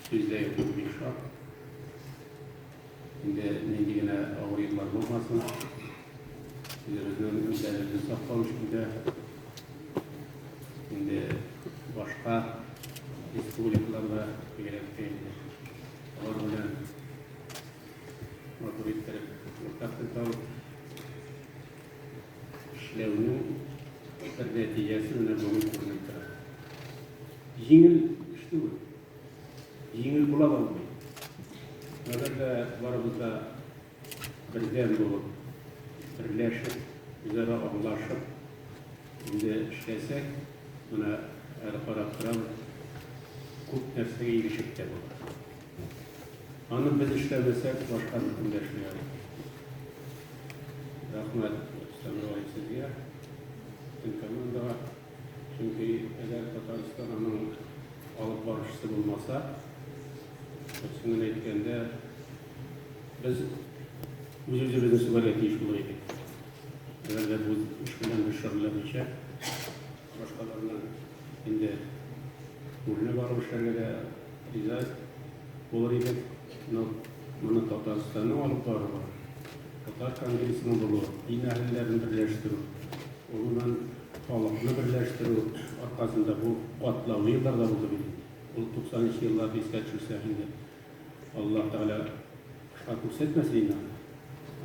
Süzde bir şart. Şimdi ne diyene ağırlıklar olmasın. Sizlerin ülkelerini saklamış bir de. Şimdi başka respublikalarda gerekli olabilen otoriteler ortaklık alıp işlevinin bir neticesi önemli olmaktadır. Yengil işte bu. Yengil bulamaz. Nerede varımızda birden bulup, birleşip, üzere anlaşıp, şimdi işlesek, buna el-Qaraqıram çok nersege ilişip de olur. Anı biz işlemesek, başka bir işleyelim. Rahmet, İslam'ı sizge. Çünkü eğer Tataristan'ın alıp barışçısı bulmasa, Öksünün etkende biz üzücü süvariyeti iş bulaydık. Eğer bu iş bilen dışarıladıkça başkalarına şimdi ürünü varmışlarına da rica olur idik. Bunu Tataristan'ın alıp var. Tatar Kongresi'nin bulu, din ahillerini birleştirip, onunla halkını birleştirip, arkasında bu atlavlı yıllarda buldu bilir. 90'lı yıllarda isketçilse Allah Teala kuşak etmesin.